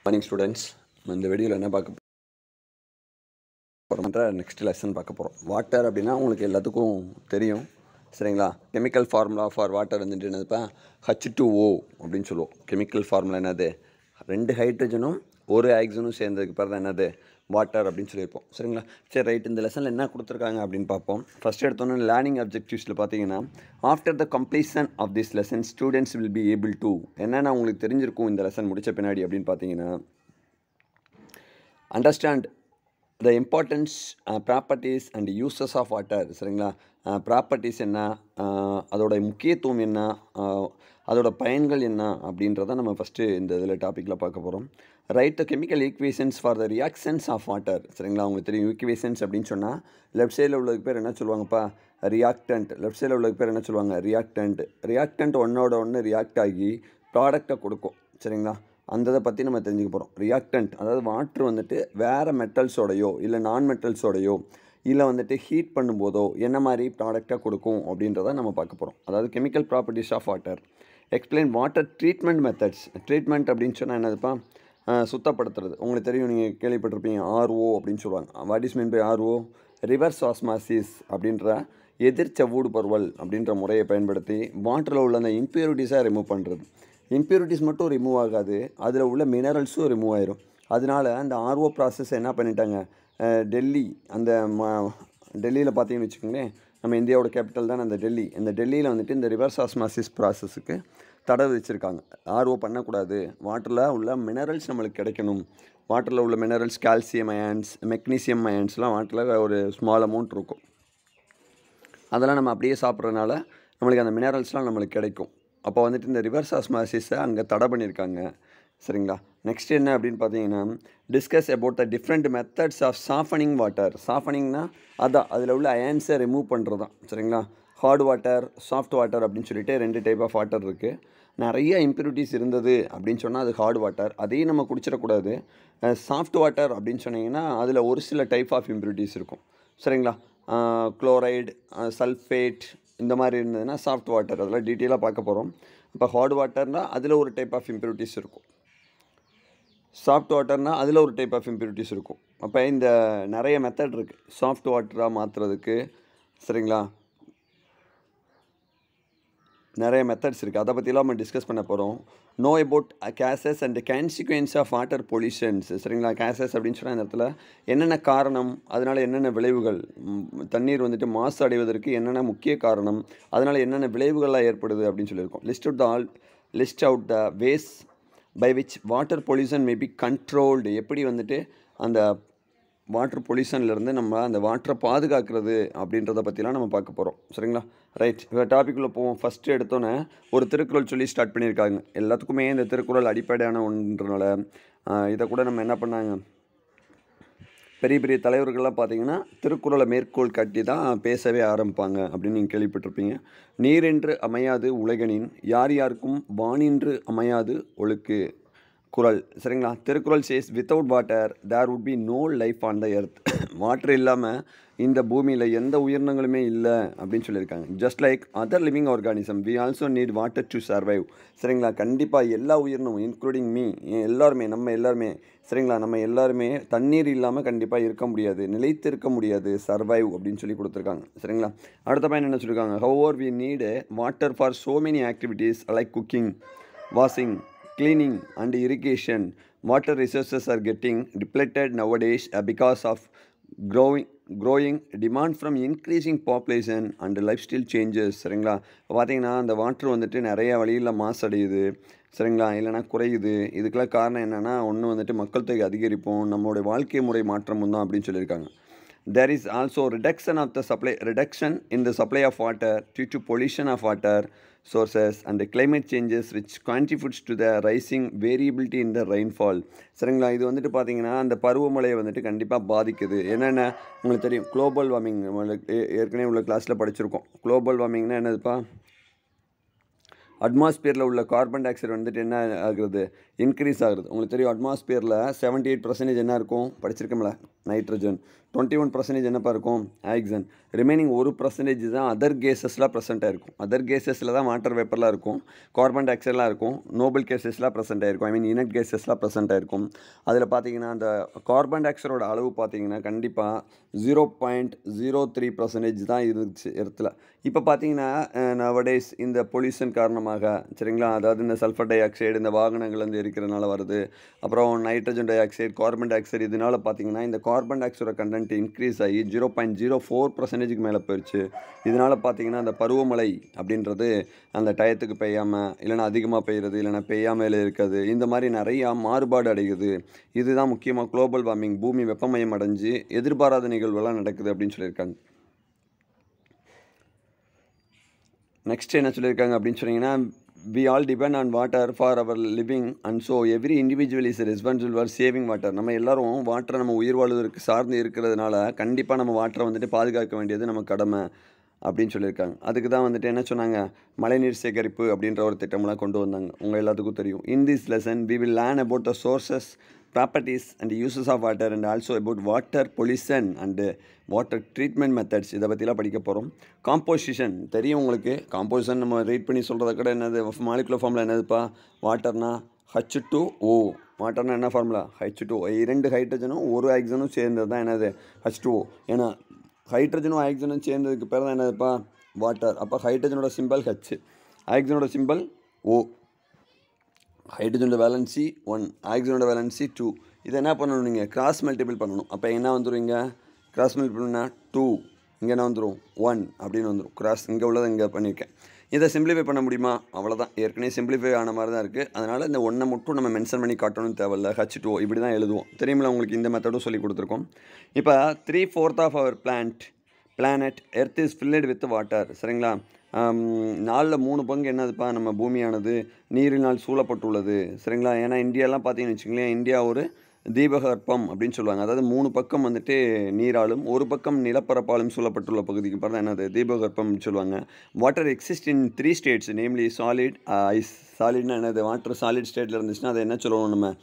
Morning students. இந்த வீடியோவில் என்ன பார்க்க போகிறோம்ன்ற நெக்ஸ்ட் லெசன் பார்க்க போகிறோம். வாட்டர் அப்படின்னா உங்களுக்கு எல்லாத்துக்கும் தெரியும், சரிங்களா? கெமிக்கல் ஃபார்முலா ஃபார் வாட்டர் வந்துட்டு என்னதுப்பா, H2O அப்படின்னு சொல்லுவோம். கெமிக்கல் ஃபார்முலா என்னது, 2 ஹைட்ரஜனும் 1 ஆக்சிஜனும் சேர்ந்ததுக்கு பிறகு தான் என்னது வாட்டர் அப்படின்னு சொல்லியிருப்போம், சரிங்களா? சரி, ரைட். இந்த லெசனில் என்ன கொடுத்துருக்காங்க அப்படின்னு பார்ப்போம். ஃபஸ்ட் எடுத்தோன்னே லேர்னிங் அப்ஜெக்டிவ்ஸில் பார்த்தீங்கன்னா, after the completion of this lesson students will be able to, என்னென்னா உங்களுக்கு தெரிஞ்சிருக்கும் இந்த லெசன் முடித்த பின்னாடி அப்படின்னு பார்த்தீங்கன்னா, understand the importance, properties and uses of water, சரிங்களா? ப்ராப்பர்ட்டிஸ் என்ன, அதோட முக்கியத்துவம் என்ன, அதோட பயன்கள் என்ன அப்படின்றத நம்ம ஃபஸ்ட்டு இந்த இதில் டாப்பிக்கில் பார்க்க போகிறோம். Write the chemical equations for the reactions of water, சரிங்களா? உங்களுக்கு தெரியும் ஈக்குவேஷன்ஸ் அப்படின்னு சொன்னால் லெஃப்ட் சைடில் உள்ளதுக்கு பேர் என்ன சொல்லுவாங்கப்பா, ரியாக்டன்ட். லெஃப்ட் சைடில் உள்ளதுக்கு பேர் என்ன சொல்லுவாங்க, ரியாக்டன்ட். ரியாக்டன்ட் ஒன்றோட ஒன்று ரியாக்ட் ஆகி ப்ராடக்டை கொடுக்கும், சரிங்களா? அந்த இதை பற்றி நம்ம தெரிஞ்சுக்க போகிறோம். ரியாக்டன்ட் அதாவது வாட்ரு வந்துட்டு வேறு மெட்டல்ஸோடையோ இல்லை நான் மெட்டல்ஸோடையோ இல்லை வந்துட்டு ஹீட் பண்ணும்போதோ என்ன மாதிரி ப்ராடக்டாக கொடுக்கும் அப்படின்றத நம்ம பார்க்க போகிறோம். அதாவது chemical properties of water. Explain water treatment methods. Treatment அப்படின்னு சொன்னால் என்னதுப்பா, சுத்தப்படுத்துறது. உங்களுக்கு தெரியும், நீங்கள் கேள்விப்பட்டிருப்பீங்க, ஆர்ஓ அப்படின்னு சொல்லுவாங்க. What is mean by RO? Reverse osmosis அப்படின்ற எதிர்ச்சவ்வூடு பருவல் அப்படின்ற முறையை பயன்படுத்தி வாட்டரில் உள்ள அந்த இம்ப்யூரிட்டிஸாக ரிமூவ் பண்ணுறது. இம்ப்யூரிட்டிஸ் மட்டும் ரிமூவ் ஆகாது, அதில் உள்ள மினரல்ஸும் ரிமூவ் ஆயிரும். அதனால் அந்த ஆர்ஓ ப்ராசஸ் என்ன பண்ணிட்டாங்க, டெல்லி, அந்த டெல்லியில் பார்த்தீங்கன்னு வச்சுக்கோங்களேன், நம்ம இந்தியாவோட கேபிட்டல் தான் அந்த டெல்லி. இந்த டெல்லியில் வந்துட்டு இந்த ரிவர்ஸ் ஆஸ்மாசிஸ் ப்ராசஸுக்கு தடை விதிச்சிருக்காங்க. ஆர்ஓ பண்ணக்கூடாது, வாட்டரில் உள்ள மினரல்ஸ் நம்மளுக்கு கிடைக்கணும். வாட்டரில் உள்ள மினரல்ஸ், கால்சியம் அயான்ஸ், மெக்னீசியம் அயான்ஸ்லாம் வாட்டரில் ஒரு ஸ்மால் அமௌண்ட் இருக்கும். அதெல்லாம் நம்ம அப்படியே சாப்பிட்றதுனால நம்மளுக்கு அந்த மினரல்ஸ்லாம் நம்மளுக்கு கிடைக்கும். அப்போ வந்துட்டு இந்த ரிவர்ஸ் ஆஸ்மாசிஸை அங்கே தடை பண்ணியிருக்காங்க, சரிங்களா? நெக்ஸ்ட் என்ன அப்படின்னு பார்த்தீங்கன்னா, discuss about the different methods of softening water. சாஃபனிங்னா அதான் அதில் உள்ள அயான்ஸை ரிமூவ் பண்ணுறது தான், சரிங்களா? ஹார்ட் வாட்டர், சாஃப்ட் வாட்டர் அப்படின்னு சொல்லிட்டு 2 டைப் ஆஃப் வாட்டர் இருக்குது. நிறைய இம்ப்யூரிட்டிஸ் இருந்தது அப்படின்னு சொன்னால் அது ஹார்ட் வாட்டர், அதையும் நம்ம குடிச்சிடக்கூடாது. சாஃப்ட் வாட்டர் அப்படின்னு சொன்னீங்கன்னா அதில் ஒரு சில டைப் ஆஃப் இம்ப்யூரிட்டிஸ் இருக்கும், சரிங்களா? குளோரைடு, சல்ஃபேட் இந்த மாதிரி இருந்ததுன்னா சாஃப்ட் வாட்டர். அதெல்லாம் டீட்டெயிலாக பார்க்க போகிறோம். இப்போ ஹார்ட் வாட்டர்னால் அதில் ஒரு டைப் ஆஃப் இம்ப்யூரிட்டிஸ் இருக்கும், சாஃப்ட் வாட்டர்னால் அதில் ஒரு டைப் ஆஃப் இம்ப்யூரிட்டிஸ் இருக்கும். அப்போ இந்த நிறைய மெத்தட் இருக்குது சாஃப்ட் வாட்டராக மாற்றுறதுக்கு, சரிங்களா? நிறைய மெத்தட்ஸ் இருக்குது, அதை பற்றிலாம் நம்ம டிஸ்கஸ் பண்ண போகிறோம். Know about causes and consequences of water pollutions, சரிங்களா? கேசஸ் அப்படின்னு சொன்னால் இந்த இடத்துல என்னென்ன காரணம், அதனால் என்னென்ன விளைவுகள், தண்ணீர் வந்துட்டு மாசு அடைவதற்கு என்னென்ன முக்கிய காரணம், அதனால் என்னென்ன விளைவுகள்லாம் ஏற்படுது அப்படின்னு சொல்லியிருக்கோம். List out the ways by which water pollution may be controlled. எப்படி வந்துட்டு அந்த வாட்டர் பொல்யூஷன்லேருந்து நம்ம அந்த வாட்டரை பாதுகாக்கிறது அப்படின்றத பற்றிலாம் நம்ம பார்க்க போகிறோம், சரிங்களா? ரைட், இப்போ டாப்பிக்குள்ளே போவோம். ஃபஸ்ட்டு எடுத்தோன்னே ஒரு திருக்குறள் சொல்லி ஸ்டார்ட் பண்ணியிருக்காங்க. எல்லாத்துக்குமே இந்த திருக்குறள் அடிப்படையான ஒன்றனால இதை கூட நம்ம என்ன பண்ணாங்க, பெரிய பெரிய தலைவர்கள்லாம் பார்த்தீங்கன்னா திருக்குறளை மேற்கோள் காட்டி தான் பேசவே ஆரம்பிப்பாங்க அப்படின்னு நீங்கள் கேள்விப்பட்டிருப்பீங்க. நீரென்று அமையாது உலகனின் யார் யாருக்கும் வானின்று அமையாது ஒழுக்கு குறள், சரிங்களா? Thirukkural says without water there would be no life on the earth. Water இல்லாமல் இந்த பூமியில் எந்த உயிரினங்களுமே இல்லை அப்படின்னு சொல்லியிருக்காங்க. Just like other living organism we also need water to survive, சரிங்களா? கண்டிப்பாக எல்லா உயிரினமும் இன்க்ளூடிங் மீ, எல்லாருமே, நம்ம எல்லாருமே, சரிங்களா? நம்ம எல்லாருமே தண்ணீர் இல்லாமல் கண்டிப்பாக இருக்க முடியாது, நிலைத்து இருக்க முடியாது, சர்வைவ் அப்படின்னு சொல்லி கொடுத்துருக்காங்க, சரிங்களா? அடுத்த பையன் என்ன சொல்லியிருக்காங்க, our we need water for so many activities like cooking, washing, cleaning and irrigation. Water resources are getting depleted nowadays because of growing demand from increasing population and lifestyle changes, சரிங்களா? பார்த்தீங்கன்னா அந்த வாட்டர் வந்துட்டு நிறைய வழியில் மாசடையுது, சரிங்களா? இல்லைனா குறையுது. இதுக்கெல்லாம் காரணம் என்னென்னா, ஒன்று வந்துட்டு மக்கள் தொகை அதிகரிப்போம், நம்மளுடைய வாழ்க்கை முறை மாற்றமும் தான் அப்படின்னு சொல்லியிருக்காங்க. There is also reduction in the supply of water due to pollution of water sources and the climate changes which contributes to the rising variability in the rainfall, சரிங்களா? இது வந்துட்டு பார்த்தீங்கன்னா அந்த பருவமழையை வந்துட்டு கண்டிப்பாக பாதிக்குது. என்னென்ன உங்களுக்கு தெரியும், குளோபல் வார்மிங் ஏற்கனவே உள்ள கிளாஸில் படிச்சிருக்கோம். குளோபல் வார்மிங்னா என்னதுப்பா, அட்மாஸ்பியரில் உள்ள கார்பன் டை ஆக்சைடு வந்துட்டு என்ன ஆகுறது, இன்க்ரீஸ் ஆகுது. உங்களுக்கு தெரியும் அட்மாஸ்பியரில் 78% என்ன இருக்கும் படிச்சிருக்கோம்ல, நைட்ரஜன். 21% என்னப்பா இருக்கும், ஆக்சிஜன். ரிமைனிங் 1% தான் அதர் கேஸஸ்லாம் ப்ரெசென்ட் ஆகிருக்கும். அதர் கேஸஸில் தான் வாட்டர் வேப்பர்லாம் இருக்கும், கார்பன் டை ஆக்சைடெலாம் இருக்கும், நோபல் கேஸஸ்லாம் ப்ரெசென்ட் ஆகிருக்கும், ஐ மீன் இனட் கேஸஸ்லாம் ப்ரெசென்ட் ஆகிருக்கும். அதில் பார்த்தீங்கன்னா அந்த கார்பன் டை ஆக்சைடோட அளவு பார்த்தீங்கன்னா கண்டிப்பாக 0.03% தான் இருந்துச்சு இடத்துல. இப்போ பார்த்தீங்கன்னா நவடேஸ் இந்த பொல்யூஷன் காரணமாக சரிங்களா, அதாவது இந்த சல்ஃபர் டை ஆக்சைடு இந்த வாகனங்கள் வந்து இருக்கிறதுனால வருது, அப்புறம் nitrogen di oxide, carbon di oxide, இதனால் பார்த்தீங்கன்னா இந்த கார்பன் டை ஆக்சைடோட கண்டென்ட் இன்க்ரீஸ் ஆகி 0.04%க்கு மேலே போயிடுச்சு. இதனால் பார்த்தீங்கன்னா அந்த பருவமழை அப்படின்றது அந்த டயத்துக்கு பெய்யாமல், இல்லைனா அதிகமாக பெய்யுறது, இல்லைனா பெய்யாமல் இருக்கிறது, இந்த மாதிரி நிறையா மாறுபாடு அடையுது. இதுதான் முக்கியமாக குளோபல் வார்மிங், பூமி வெப்பமயம் அடைஞ்சு எதிர்பாராத நிகழ்வுலாம் நடக்குது அப்படின்னு சொல்லியிருக்காங்க. நெக்ஸ்ட் என்ன சொல்லியிருக்காங்க அப்படின்னு சொன்னீங்கன்னா, we all depend on water for our living and so every individual is responsible for saving water. நம்ம எல்லாரும் வாட்டரை நம்ம உயிர் வாழ்வதற்கு சார்ந்து இருக்கிறதுனால கண்டிப்பாக நம்ம வாட்டரை வந்துட்டு பாதுகாக்க வேண்டியது நம்ம கடமை அப்படின்னு சொல்லியிருக்காங்க. அதுக்கு தான் வந்துட்டு என்ன சொன்னாங்க, மழைநீர் சேகரிப்பு அப்படின்ற ஒரு திட்டம்லாம் கொண்டு வந்தாங்க. உங்கள் எல்லாத்துக்கும் தெரியும். In this lesson we will learn about the sources, properties and uses of water and also about water pollution and water treatment methods. இதை பற்றிலாம் படிக்க போகிறோம். காம்போசிஷன் தெரியும் உங்களுக்கு. காம்போசிஷன் நம்ம ரீட் பண்ணி சொல்கிறத கூட என்னது, மாலிகுலர் ஃபார்மில் என்னதுப்பா, வாட்டர்னா H2O. வாட்டர்னா என்ன ஃபார்முலா, H2O. 2 ஹைட்ரஜனும் 1 ஆக்சிஜனும் சேர்ந்தது தான் என்னது, H2O. ஏன்னா ஹைட்ரஜனும் ஆக்சிஜனும் சேர்ந்ததுக்கு பேர் தான் என்னதுப்பா, வாட்டர். அப்போ ஹைட்ரஜனோட சிம்பல் H, ஆக்சிஜனோட சிம்பல் O. ஹைட்ரஜனோட வேலன்சி 1, ஆக்சிஜனோட வேலன்சி 2. இதை என்ன பண்ணணும், நீங்கள் கிராஸ் மல்டிபிள் பண்ணணும். அப்போ என்ன வந்துடுவீங்க, கிராஸ் மல்டிபிள் பண்ணால் 2, இங்கே என்ன வந்துடும் 1 அப்படின்னு வந்துடும். கிராஸ் இங்கே உள்ளதை இங்கே பண்ணியிருக்கேன். இதை சிம்பிளிஃபை பண்ண முடியுமா, அவ்வளோதான். ஏற்கனவே சிம்பிளிஃபை ஆன மாதிரி தான் இருக்குது. அதனால் இந்த 1 மட்டும் நம்ம மென்ஷன் பண்ணி காட்டணும்னு தேவையில்ல. H2O இப்படி தான் எழுதுவோம். தெரியுமில்ல உங்களுக்கு, இந்த மெத்தடும் சொல்லி கொடுத்துருக்கோம். இப்போ 3/4 of our planet earth is filled with water. சரிங்களா, 4/3 பங்கு என்னதுப்பா, நம்ம பூமியானது நீரினால் சூழப்பட்டுள்ளது. சரிங்களா, ஏன்னா இந்தியாலாம் பார்த்தீங்கன்னு வச்சுங்களேன், இந்தியா ஒரு தீபகற்பம் அப்படின்னு சொல்லுவாங்க. அதாவது 3 பக்கம் வந்துட்டு நீராலும் 1 பக்கம் நிலப்பரப்பாலும் சூழப்பட்டுள்ள பகுதிக்கு பேர் தான் என்னது, தீபகற்பம் அப்படின்னு சொல்லுவாங்க. Water exist in 3 states, namely solid, ice. சாலிட்னா என்னது, வாட்டர் சாலிட் ஸ்டேட்டில் இருந்துச்சுன்னா அதை என்ன சொல்லுவோம் நம்ம,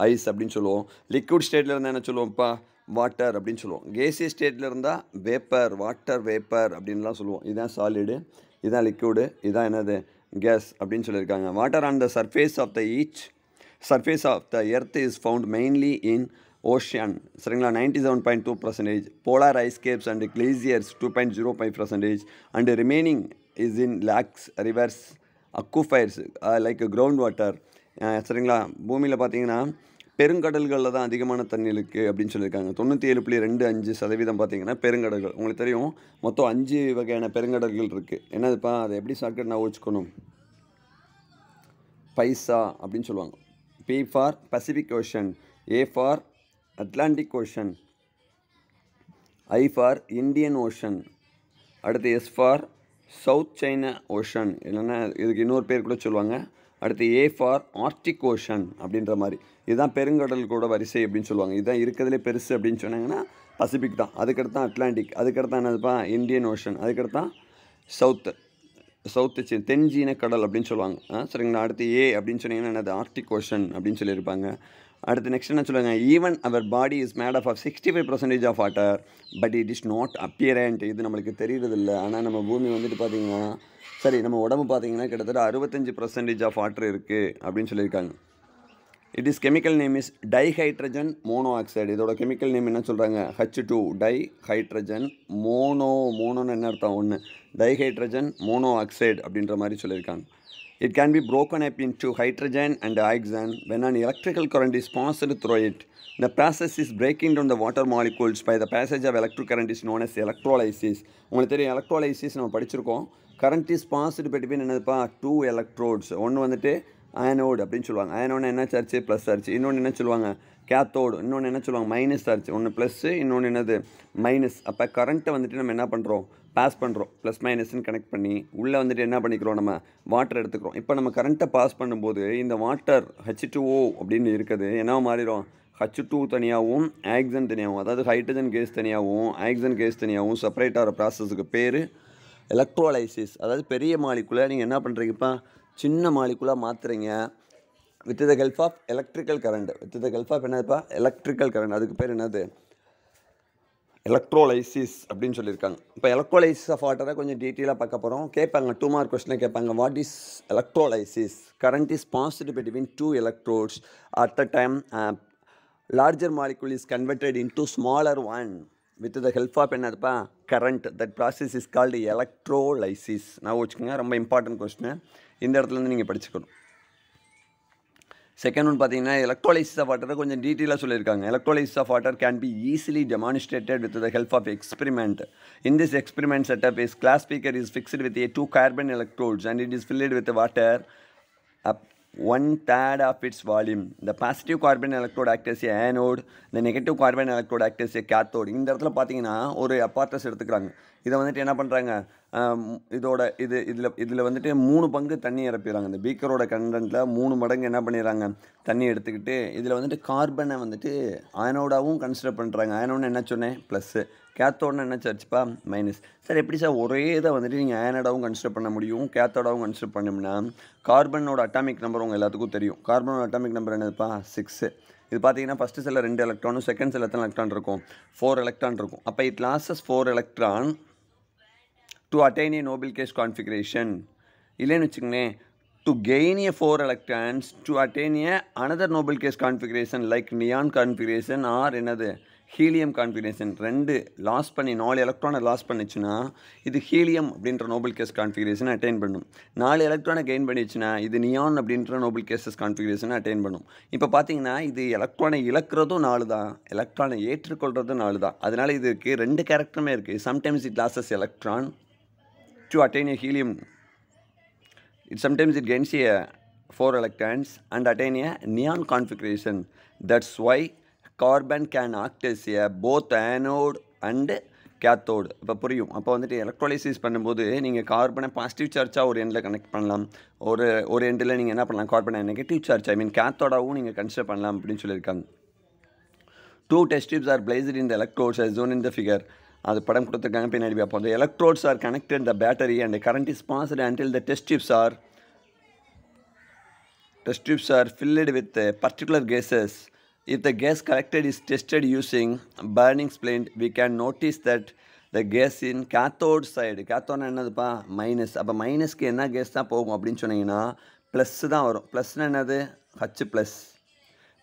ஐஸ் அப்படின்னு சொல்லுவோம். லிக்விட் ஸ்டேட்டில் இருந்தால் என்ன சொல்லுவோம்ப்பா, வாட்டர் அப்படின்னு சொல்லுவோம். கேசியஸ் ஸ்டேட்டில் இருந்தால் வேப்பர், வாட்டர் வேப்பர் அப்படின்லாம் சொல்லுவோம். இதுதான் சாலிடு, இதுதான் லிக்விடு, இதுதான் என்னது, கேஸ் அப்படின்னு சொல்லியிருக்காங்க. Water on the surface of the earth is found mainly in ocean. சரிங்களா, 97.2%, polar ice caps and glaciers 2.05%, and remaining is in lakes, rivers, aquifers like ground water. சரிங்களா, பூமியில் பார்த்தீங்கன்னா பெருங்கடல்களில் தான் அதிகமான தண்ணி இருக்குது அப்படின்னு சொல்லியிருக்காங்க. 97.25% பார்த்தீங்கன்னா பெருங்கடல்கள். உங்களுக்கு தெரியும் மொத்தம் 5 வகையான பெருங்கடல்கள் இருக்குது. என்னதுப்பா, அதை எப்படி ஷார்ட்கட் நான் வச்சுக்கணும், பைசா அப்படின்னு சொல்லுவாங்க. P for Pacific Ocean, A for Atlantic Ocean, I for Indian Ocean, அடுத்து S for South China Ocean, இல்லைன்னா இதுக்கு இன்னொரு பேர் கூட சொல்லுவாங்க. அடுத்து A for Arctic Ocean அப்படின்ற மாதிரி. இதுதான் பெருங்கடல்களோட வரிசை அப்படின்னு சொல்லுவாங்க. இதுதான் இருக்கிறதுலே பெருசு அப்படின்னு சொன்னாங்கன்னா பசிபிக் தான். அதுக்கடுத்து தான் அட்லாண்டிக், அதுக்கடுத்து என்னதுப்பா, இந்தியன் ஓஷன், அதுக்கடுத்து தான் சவுத்து தென் சீன கடல் அப்படின்னு சொல்லுவாங்க. சரிங்களா, அடுத்து ஏ அப்படின்னு சொன்னீங்கன்னா என்னது, ஆர்டிக் ஓஷன் அப்படின்னு சொல்லியிருப்பாங்க. அடுத்து நெக்ஸ்ட் என்ன சொல்லுவாங்க, even our body is made of 65% of water but it is not apparent. இது நம்மளுக்கு தெரியறதில்ல. ஆனால் நம்ம பூமி வந்துட்டு பார்த்தீங்கன்னா, சரி நம்ம உடம்பு பார்த்தீங்கன்னா கிட்டத்தட்ட 65% ஆஃப் வாட்டர் இருக்குது அப்படின்னு சொல்லியிருக்காங்க. It is chemical name is dihydrogen monoxide. இதோட கெமிக்கல் நேம் என்ன சொல்கிறாங்க, H2, டைஹைட்ரஜன் மோனோன்னு என்ன அர்த்தம், 1, டைஹைட்ரஜன் மோனோஆக்சைடு அப்படின்ற மாதிரி சொல்லியிருக்காங்க. It can be broken up into hydrogen and oxygen when an electrical current is passed through it. The process is breaking down the water molecules by the passage of electric current is known as electrolysis. உங்களுக்கு தெரியும் electrolysis நம்ம படிச்சிருக்கோம். Current is passed between என்னதுப்பா, 2 electrodes. ஒன்று வந்துட்டு anode அப்படின்னு சொல்லுவாங்க. Anode என்ன சார்ஜ், ப்ளஸ் சார்ஜ். இன்னொன்று என்ன சொல்லுவாங்க, கேத்தோடு. இன்னொன்று என்ன சொல்லுவாங்க, மைனஸ் சார்ஜ். ஒன்று ப்ளஸ்ஸு, இன்னொன்று என்னது, மைனஸ். அப்போ கரண்ட்டை வந்துட்டு நம்ம என்ன பண்ணுறோம், பாஸ் பண்ணுறோம். ப்ளஸ் மைனஸ்ன்னு கனெக்ட் பண்ணி உள்ளே வந்துட்டு என்ன பண்ணிக்கிறோம், நம்ம வாட்டர் எடுத்துக்கிறோம். இப்போ நம்ம கரண்ட்டை பாஸ் பண்ணும்போது இந்த வாட்டர் H2O அப்படின்னு இருக்குது என்ன மாறிடும், H2 தனியாகவும் ஆக்சிஜன் தனியாகவும், அதாவது ஹைட்ரஜன் கேஸ் தனியாகவும் ஆக்சிஜன் கேஸ் தனியாகவும் செப்பரேட் ஆகிற ப்ராசஸுக்கு பேர் எலக்ட்ரோலைசிஸ். அதாவது பெரிய மாலிகுலை நீங்கள் என்ன பண்ணுறீங்கப்பா, சின்ன மாலிகுலாக மாற்றுறீங்க. With the help of electrical current. With the help of என்னதுப்பா? Electrical current. அதுக்கு பேர் என்னது? எலக்ட்ரோலைசிஸ் அப்படின்னு சொல்லியிருக்காங்க. இப்போ எலக்ட்ரோலைசிஸ் ஆஃப் வாட்டரை கொஞ்சம் டீட்டெயிலாக பார்க்க போகிறோம். கேட்பாங்க 2 மார்க் கொஸ்டினில் கேட்பாங்க, what is electrolysis? Current is passed between 2 electrodes at a time. Larger molecule is converted into smaller one with the help of என்னதுப்பா? current. That process is called electrolysis. நான் வச்சுக்கோங்க, ரொம்ப இம்பார்ட்டன்ட் கொஸ்டின். இந்த இடத்துலேருந்து நீங்கள் படிச்சுக்கணும். செகண்ட் ஒன் பார்த்தீங்கன்னா electrolysis of வாட்டரை கொஞ்சம் டீட்டெயிலாக சொல்லியிருக்காங்க. Electrolysis of water can be easily demonstrated with the help of experiment. In this experiment setup is glass beaker is fixed with 2 carbon electrodes and it is filled with water up 1/3 of its volume. The positive carbon electrode acts as a anode, the negative carbon electrode acts as a cathode. இந்த இடத்துல பார்த்தீங்கன்னா ஒரு அப்பார்ட்டஸ் எடுத்துக்கிறாங்க. இதை வந்துட்டு என்ன பண்ணுறாங்க, இதில் வந்துட்டு 3 பங்கு தண்ணி இறப்பிடுறாங்க. இந்த பீக்கரோட கண்டென்ட்டில் 3 மடங்கு என்ன பண்ணிடுறாங்க, தண்ணி எடுத்துக்கிட்டு இதில் வந்துட்டு கார்பனை வந்துட்டு ஆனோடாகவும் கன்சிடர் பண்ணுறாங்க. ஆனோன்னு என்ன சொன்னேன்? ப்ளஸ்ஸு. கேத்தோடுன்னு என்ன சார்ஜ்ப்பா? மைனஸ். சார் எப்படி சார் ஒரே இதை வந்துட்டு நீங்கள் ஆனோடாகவும் கன்சிடர் பண்ண முடியும், கேத்தோடாகவும் கன்சிடர் பண்ணோம்னா? கார்பனோட அட்டாமிக் நம்பர் உங்கள் எல்லாத்துக்கும் தெரியும். கார்பனோட அட்டாமிக் நம்பர் என்னதுப்பா? 6. இது பார்த்தீங்கன்னா ஃபஸ்ட்டு செல்லில் 2 எலக்ட்ரானும் செகண்ட் செல்லில் எத்தனை எலக்ட்ரான் இருக்கும்? 4 எலக்ட்ரான் இருக்கும். அப்போ it losses 4 electron to attain a noble case configuration. இல்லைன்னு வச்சுக்கோங்களேன், to gain a 4 electrons to attain a another noble case configuration like neon configuration or என்னது ஹீலியம் கான்ஃபிகரேஷன். 2 லாஸ் பண்ணி 4 எலக்ட்ரானை லாஸ் பண்ணிச்சுன்னா இது ஹீலியம் அப்படின்ற நோபல் கேஸ் கான்ஃபிகரேஷனை அட்டைன் பண்ணும். 4 எலக்ட்ரானை gain பண்ணிச்சுன்னா இது நியான் அப்படின்ற நோபல் கேஸஸ் கான்ஃபிகரேஷனை அட்டைன் பண்ணும். இப்போ பார்த்தீங்கன்னா இது எலக்ட்ரானை இழக்கிறதும் 4 தான், எலக்ட்ரானை ஏற்றுக்கொள்கிறதும் 4 தான். அதனால் இதுக்கு 2 கேரக்டருமே இருக்குது. Sometimes it losses electron to attain a helium. Sometimes it gains a 4 electrons and attain a neon configuration. That's why carbon can act as a both anode and cathode. இப்போ புரியும். அப்போ வந்துட்டு எலக்ட்ரோலைசிஸ் பண்ணும்போது நீங்கள் கார்பனை பாசிட்டிவ் சார்ஜாக ஒரு எண்டில் connect பண்ணலாம், ஒரு எண்டில் நீங்கள் என்ன பண்ணலாம், கார்பனை நெகட்டிவ் சார்ஜ் கேத்தோடாகவும் நீங்கள் கன்சிடர் பண்ணலாம் அப்படின்னு சொல்லியிருக்காங்க. 2 test tubes are placed in the electrodes as shown in the figure. அது படம் கொடுத்துருக்காங்க, பின்னாடி பார்ப்போம். The electrodes are connected to the battery and the current is passed until the test tubes are filled with particular gases. If the gas collected is tested using burning splint, we can notice that the gas in cathode side, cathode என்னதுப்பா? Minus. அப்போ மைனஸ்க்கு என்ன case தான் போகும் அப்படின்னு சொன்னீங்கன்னா plus தான் வரும். ப்ளஸ்னால் என்னது? H plus.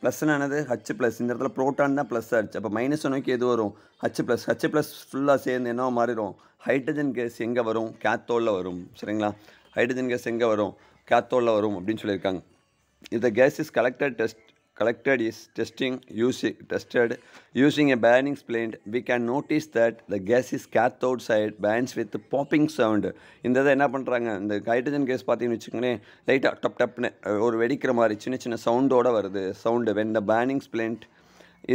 ப்ளஸ்னா என்னது? H plus. இந்த இடத்துல ப்ரோட்டான் தான் ப்ளஸ் ஆச்சு. அப்போ மைனஸ் நோக்கி எது வரும்? H plus. H ப்ளஸ் ஃபுல்லாக சேர்ந்து என்ன மாறிடும்? ஹைட்ரஜன் கேஸ் எங்கே வரும்? கேத்தோடில் வரும். சரிங்களா? ஹைட்ரஜன் கேஸ் எங்கே வரும்? கேத்தோடில் வரும் அப்படின்னு சொல்லியிருக்காங்க. இந்த gas is collected is tested using a burning splint, we can notice that the gas is cathode side burns with popping sound. இந்த இதை என்ன பண்ணுறாங்க, இந்த ஹைட்ரஜன் கேஸ் பார்த்தீங்கன்னு வச்சுக்கோங்களேன், லைட்டாக டப் டப்னு ஒரு வெடிக்கிற மாதிரி சின்ன சின்ன சவுண்டோடு வருது. Sound when the burning splint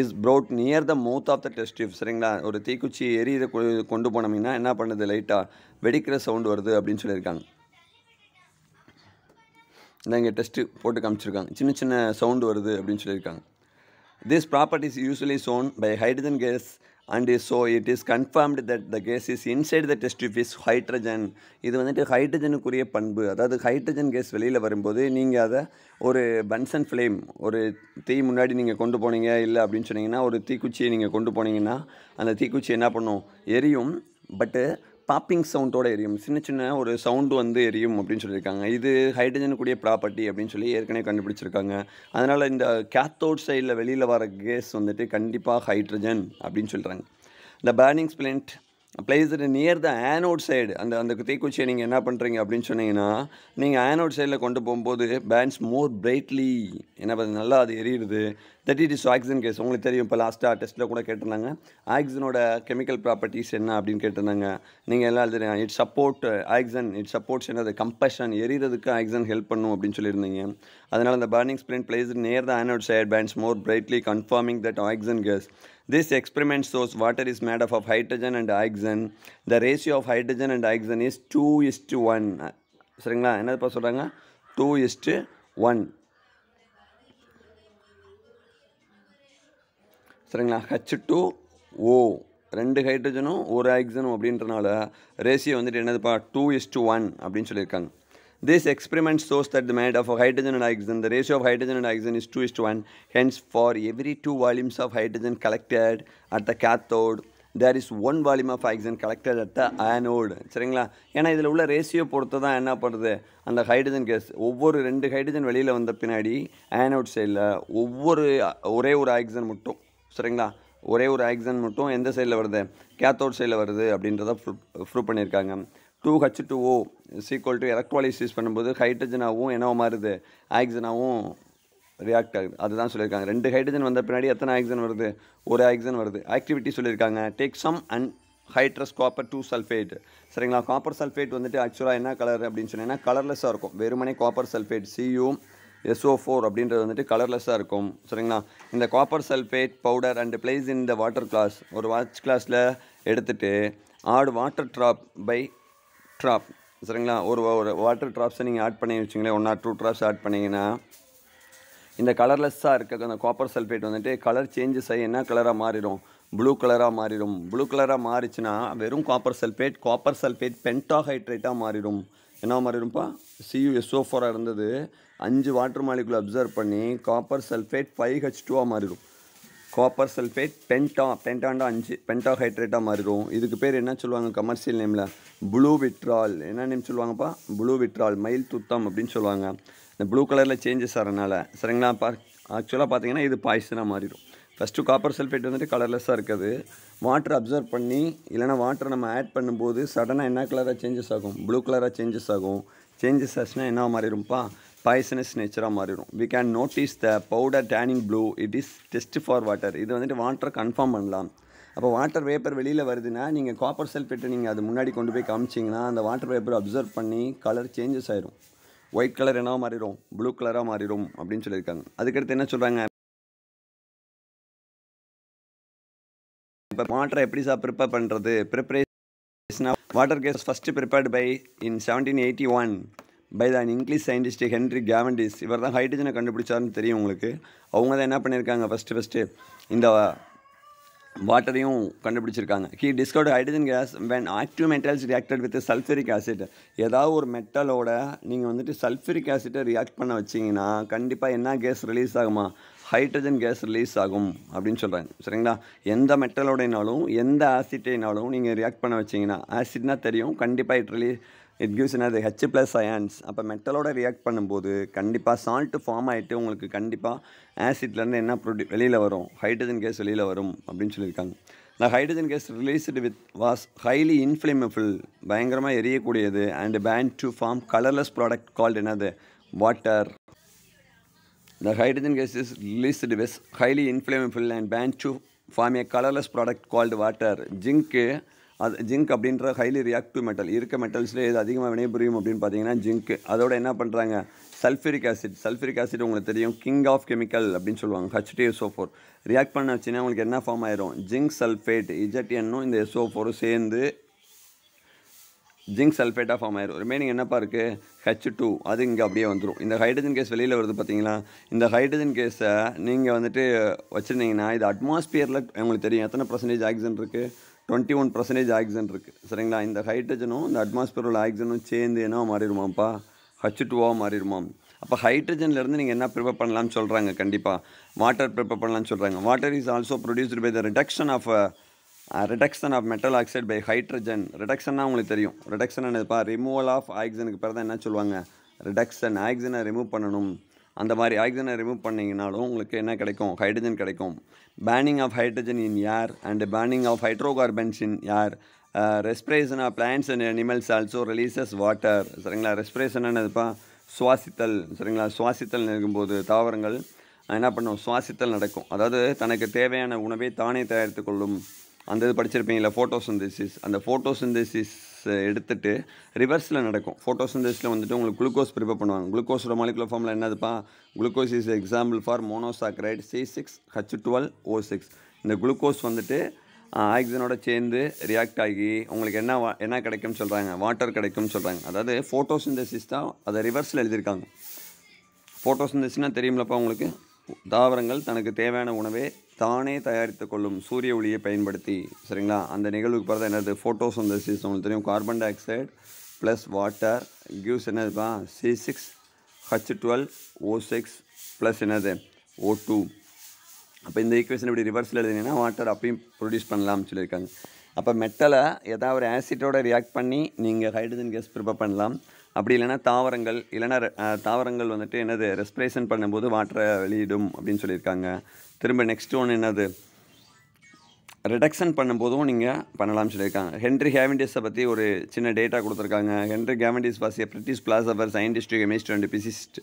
is brought near the mouth of the test tube. சரிங்களா? ஒரு தீக்குச்சி எரியிற கொண்டு போனோம்னா என்ன பண்ணுது, லைட்டாக வெடிக்கிற சவுண்டு வருது அப்படின்னு சொல்லியிருக்காங்க. இங்கே டெஸ்ட்டு போட்டு காமிச்சிருக்காங்க, சின்ன சின்ன சவுண்டு வருது அப்படின்னு சொல்லியிருக்காங்க. This property is usually shown by hydrogen gas and so it is confirmed that the gas is inside the test tube is hydrogen. இது வந்துட்டு ஹைட்ரஜனுக்குரிய பண்பு. அதாவது ஹைட்ரஜன் கேஸ் வெளியில் வரும்போது நீங்கள் அதை ஒரு பன்சன் ஃப்ளேம், ஒரு தீ முன்னாடி நீங்கள் கொண்டு போனீங்க இல்லை அப்படின்னு சொன்னீங்கன்னா, ஒரு தீக்குச்சியை நீங்கள் கொண்டு போனீங்கன்னா அந்த தீக்குச்சி என்ன பண்ணும், எரியும். பட்டு பாப்பிங் சவுண்டோடு எரியும், சின்ன சின்ன ஒரு சவுண்டு வந்து எரியும் அப்படின்னு சொல்லியிருக்காங்க. இது ஹைட்ரஜனுக்குரிய ப்ராப்பர்ட்டி அப்படின்னு சொல்லி ஏற்கனவே கண்டுபிடிச்சிருக்காங்க. அதனால் இந்த கேத்தோட் சைடில் வெளியில் வர கேஸ் வந்துட்டு கண்டிப்பாக ஹைட்ரஜன் அப்படின்னு சொல்கிறாங்க. இந்த burning splint placed near the anode side. அந்த தீக்குச்சியை நீங்கள் என்ன பண்ணுறீங்க அப்படின்னு சொன்னீங்கன்னா, நீங்கள் ஆனோட் சைடில் கொண்டு போகும்போது பேர்ன்ஸ் மோர் பிரைட்லி, என்ன பண்ணுறது, நல்லா அது எரியுது. That it is oxygen case. உங்களுக்கு தெரியும், இப்போ லாஸ்ட்டாக டெஸ்ட்டில் கூட கேட்டிருந்தாங்க ஆக்சிஜனோட கெமிக்கல் ப்ராப்பர்ட்டிஸ் என்ன அப்படின்னு கேட்டிருந்தாங்க. நீங்கள் எல்லாம் எழுதுறீங்க, it support oxygen, it supports என்னது, கம்பஷன், எரிகிறதுக்கு ஆக்சிஜன் ஹெல்ப் பண்ணும் அப்படின்னு சொல்லியிருந்தீங்க. அதனால் அந்த burning splint placed near the anode side burns more brightly confirming that oxygen gas. This experiment shows water is made up of hydrogen and oxygen. The ratio of hydrogen and oxygen is 2:1. சரிங்களா? என்னதுப்பா சொல்கிறாங்க? 2:1. சரிங்களா? H2O, 2 ஹைட்ரஜனும் 1 ஆக்சிஜனும் அப்படின்றனால ratio வந்துட்டு என்னதுப்பா 2:1 அப்படின்னு சொல்லியிருக்காங்க. This experiment shows that the made of hydrogen and oxygen, the ratio of hydrogen and oxygen is 2:1. Hence, for every 2 volumes of hydrogen collected at the cathode, there is 1 volume of oxygen collected at the anode. சரிங்களா? ஏன்னா இதில் உள்ள ratio பொறுத்து தான் என்ன பண்ணுறது, அந்த hydrogen case ஒவ்வொரு 2 ஹைட்ரஜன் வெளியில் வந்த பின்னாடி ஆனோட் சைடில் ஒரே ஒரு ஆக்சிஜன் மட்டும், சரிங்களா, ஒரே ஒரு ஆக்சிஜன் மட்டும் எந்த சைடில் வருது, கேத்தோட் சைடில் வருது அப்படின்றத ப்ரூவ் பண்ணியிருக்காங்க. 2H2O = எலக்ட்ரோலைசிஸ் பண்ணும்போது ஹைட்ரஜனாகவும் என்னவோ மாறுது, ஆக்சிஜனாகவும் ரியாக்ட் ஆகுது. அதுதான் சொல்லியிருக்காங்க. 2 ஹைட்ரஜன் வந்த பின்னாடி எத்தனை ஆக்சிஜன் வருது, ஒரு ஆக்சிஜன் வருது. ஆக்டிவிட்டி சொல்லியிருக்காங்க. Take some anhydrous copper 2 sulphate. சரிங்களா? காப்பர் சல்ஃபேட் வந்துட்டு ஆக்சுவலாக என்ன கலர் அப்படின்னு சொன்னீங்கன்னா கலர்லெஸ்ஸாக இருக்கும். வெறுமனே காப்பர் சல்ஃபேட் CuSO4 அப்படின்றது வந்துட்டு கலர்லெஸ்ஸாக இருக்கும். சரிங்களா? இந்த copper sulphate powder and place in the water glass, ஒரு வாட்ச் கிளாஸில் எடுத்துகிட்டு add water drop by drop. சரிங்களா? ஒரு வாட்டர் ட்ராப்ஸை நீங்கள் ஆட் பண்ணி வச்சிங்களேன், 1 or 2 ட்ராப்ஸ் ஆட் பண்ணிங்கன்னா இந்த கலர்லெஸ்ஸாக இருக்க அந்த காப்பர் சல்ஃபேட் வந்துட்டு கலர் சேஞ்சஸ் ஆகி என்ன கலராக மாறிடும், ப்ளூ கலராக மாறிடும். ப்ளூ கலராக மாறிச்சுன்னா வெறும் காப்பர் சல்ஃபேட் பென்டாஹைட்ரேட்டாக மாறிடும். என்ன மாறிடும்ப்பா, CuSO4 இருந்தது 5 வாட்டர் மாலிகுல் அப்சர்வ் பண்ணி காப்பர் சல்ஃபேட் 5H2 மாறிடும். காப்பர் சல்ஃபேட் பென்டாண்டா 5 பென்டாஹைட்ரேட்டாக மாறிடும். இதுக்கு பேர் என்ன சொல்லுவாங்க கமர்ஷியல் நேமில், ப்ளூ விட்ரால். என்ன நேம் சொல்லுவாங்கப்பா, ப்ளூ விட்ரால், மயில் துத்தம் அப்படின்னு சொல்லுவாங்க. இந்த ப்ளூ கலரில் சேஞ்சஸ் ஆகிறனால. சரிங்களா? ஆக்சுவலாக பார்த்தீங்கன்னா இது பாய்சனாக மாறிடும். ஃபஸ்ட்டு காப்பர் சல்ஃபேட் வந்துட்டு கலர்லெஸ்ஸாக இருக்குது. வாட்டர் அப்சர்வ் பண்ணி இல்லைனா வாட்டர் நம்ம ஆட் பண்ணும்போது சடனாக என்ன கலராக சேஞ்சஸ் ஆகும், ப்ளூ கலராக சேஞ்சஸ் ஆகும். சேஞ்சஸ் ஆச்சுன்னா என்ன மாறிடும்ப்பா, பாய்சனஸ் நேச்சராக மாறிடும். We can notice the powder turning blue, it is test for water. இது வந்துட்டு வாட்டரை கன்ஃபார்ம் பண்ணலாம். அப்போ வாட்டர் வேப்பர் வெளியில் வருதுன்னா நீங்கள் காப்பர் சல்ஃபேட்டை நீங்கள் அது முன்னாடி கொண்டு போய் காமிச்சிங்கன்னா அந்த வாட்டர் வேப்பர் அப்சர்வ் பண்ணி கலர் சேஞ்சஸ் ஆயிடும். ஒயிட் கலர் என்னவா மாறிடும், ப்ளூ கலராக மாறிடும் அப்படின்னு சொல்லியிருக்காங்க. அதுக்கடுத்து என்ன சொல்கிறாங்க, இப்போ வாட்டரை எப்படி ப்ரிப்பேர் பண்ணுறது, preparation of water gas first prepared by in 1781 by the English scientist Henry Cavendish. இவர் தான் ஹைட்ரஜனை கண்டுபிடிச்சாருன்னு தெரியும் உங்களுக்கு. அவங்க தான் என்ன பண்ணியிருக்காங்க, ஃபஸ்ட்டு இந்த வாட்டரையும் கண்டுபிடிச்சிருக்காங்க. He discovered hydrogen case when active metals reacted with sulfuric acid. ஏதாவது ஒரு மெட்டலோட நீங்கள் வந்துட்டு சல்ஃபரிக் ஆசிட்டை ரியாக்ட் பண்ண வச்சிங்கன்னா கண்டிப்பாக என்ன கேஸ் ரிலீஸ் ஆகுமா, ஹைட்ரஜன் கேஸ் ரிலீஸ் ஆகும் அப்படின்னு சொல்கிறாங்க. சரிங்களா? எந்த மெட்டலோடைனாலும் எந்த ஆசிட்டைனாலும் நீங்கள் ரியாக்ட் பண்ண வச்சிங்கன்னா, ஆசிட்னா தெரியும் கண்டிப்பாக இட் கிவ்ஸ் என்னது H+ அயான்ஸ். அப்போ மெட்டலோட ரியாக்ட் பண்ணும்போது கண்டிப்பாக சால்ட்டு ஃபார்ம் ஆகிட்டு உங்களுக்கு கண்டிப்பாக ஆசிட்லேருந்து என்ன வெளியில் வரும், ஹைட்ரஜன் கேஸ் வெளியில் வரும் அப்படின்னு சொல்லியிருக்காங்க. இந்த hydrogen gas released with was highly inflammable, பயங்கரமாக எரியக்கூடியது. And burnt to form colourless product called என்னது, water. The hydrogen gas is released with highly inflammable and bound to form a colorless product called water. Zinc அப்படின்ற highly reactive metal. இருக்க மெட்டல்ஸில் எது அதிகமாக வினைபுரியும் அப்படின்னு பார்த்தீங்கன்னா ஜிங்க். அதோட என்ன பண்ணுறாங்க, சல்ஃபரிக் ஆசிட் உங்களுக்கு தெரியும், கிங் ஆஃப் கெமிக்கல் அப்படின்னு சொல்லுவாங்க. H2SO4 ரியாக்ட் பண்ண வச்சுன்னா உங்களுக்கு என்ன ஃபார்ம் ஆயிரும், ஜிங்க் சல்ஃபேட். ZNனும் இந்த SO4 சேர்ந்து ஜிங்க் சல்ஃபேட்டாக ஃபார்ம் ஆயிரும். ரிமைனிங் என்னப்பா இருக்குது, H2. அது இங்கே அப்படியே வந்துடும். இந்த ஹைட்ரஜன் கேஸ் வெளியில் வருது பார்த்தீங்களா, இந்த ஹைட்ரஜன் கேஸை நீங்கள் வந்துட்டு வச்சுருந்தீங்கன்னா இது அட்மாஸ்பியரில் உங்களுக்கு தெரியும் எத்தனை % ஆக்சிஜன் இருக்குது, 21% ஆக்சிஜன் இருக்குது. சரிங்களா? இந்த ஹைட்ரஜனும் இந்த அட்மாஸ்பியரோட ஆக்சிஜனும் சேர்ந்து என்ன மாறிடுமாப்பா, H2O மாறிடுமாம். அப்போ ஹைட்ரஜன்லேருந்து நீங்கள் என்ன ப்ரிப்பேர் பண்ணலாம்னு சொல்கிறாங்க, கண்டிப்பாக வாட்டர் ப்ரிப்பேர் பண்ணலாம்னு சொல்கிறாங்க. Water is also produced by the reduction of metal oxide by hydrogen. ரிடக்ஷன்னா உங்களுக்கு தெரியும், ரிடக்ஷன் என்னதுப்பா, ரிமூவல் ஆஃப் ஆக்சிஜனுக்கு பிறகு தான் என்ன சொல்லுவாங்க, ரிடக்ஷன். ஆக்சிஜனை ரிமூவ் பண்ணணும். அந்த மாதிரி ஆக்சிஜனை ரிமூவ் பண்ணிங்கனாலும் உங்களுக்கு என்ன கிடைக்கும், ஹைட்ரஜன் கிடைக்கும். Burning of hydrogen in air and burning of hydrocarbons in air. Respiration of plants and animals also releases water. சரிங்களா? ரெஸ்பிரேஷன் என்னதுப்பா, சுவாசித்தல். சரிங்களா? சுவாசித்தல் இருக்கும்போது தாவரங்கள் என்ன பண்ணும், சுவாசித்தல் நடக்கும். அதாவது தனக்கு தேவையான உணவை தானே தயாரித்து கொள்ளும். அந்த இது படிச்சிருப்பீங்களா, ஃபோட்டோசிந்தசிஸ். அந்த ஃபோட்டோசிந்தசிஸ் எடுத்துகிட்டு ரிவர்ஸில் நடக்கும். ஃபோட்டோசிந்தசிஸில் வந்துட்டு உங்களுக்கு குளுக்கோஸ் ப்ரிப்பேர் பண்ணுவாங்க. குளுக்கோஸோட மாலிகுலர் ஃபார்மில் என்னதுப்பா, glucose is example for monosaccharide C6H12O6. இந்த குளுக்கோஸ் வந்துட்டு ஆக்சிஜனோட சேர்ந்து ரியாக்ட் ஆகி உங்களுக்கு என்ன கிடைக்கும்னு சொல்கிறாங்க, வாட்டர் கிடைக்கும்னு சொல்கிறாங்க. அதாவது ஃபோட்டோசிந்தசிஸ் தான் அதை ரிவர்ஸில் எழுதியிருக்காங்க. ஃபோட்டோசிந்தசிஸ்னால் தெரியுமில்லப்பா உங்களுக்கு, தாவரங்கள் தனக்கு தேவையான உணவை தானே தயாரித்து கொள்ளும் சூரிய ஒளியை பயன்படுத்தி. சரிங்களா? அந்த நிகழ்வுக்கு பிறகு என்னது, ஃபோட்டோசிந்தசிஸ். உங்களுக்கு தெரியும் carbon dioxide plus water gives என்னதுப்பா C6H12O6 ப்ளஸ் என்னது O2. அப்போ இந்த ஈக்குவேஷன் இப்படி ரிவர்ஸில் எழுதினீங்கன்னா வாட்டர் அப்பயும் ப்ரொடியூஸ் பண்ணலாம்னு சொல்லியிருக்காங்க. அப்போ மெட்டலை ஏதாவது ஒரு ஆசிட்டோட ரியாக்ட் பண்ணி நீங்கள் ஹைட்ரஜன் கேஸ் ப்ரிப்பேர் பண்ணலாம். அப்படி இல்லைனா தாவரங்கள் வந்துட்டு என்னது ரெஸ்பிரேஷன் பண்ணும்போது வாட்டரை வெளியிடும் அப்படின்னு சொல்லியிருக்காங்க. திரும்ப நெக்ஸ்ட் ஒன்று என்னது ரிடக்ஷன் பண்ணும்போதும் நீங்கள் பண்ணலாம்னு சொல்லியிருக்காங்க. ஹென்ரி கேவெண்டிஸை பற்றி ஒரு சின்ன டேட்டா கொடுத்துருக்காங்க. Henry Cavendish was a British philosopher, scientist, chemist and physicist.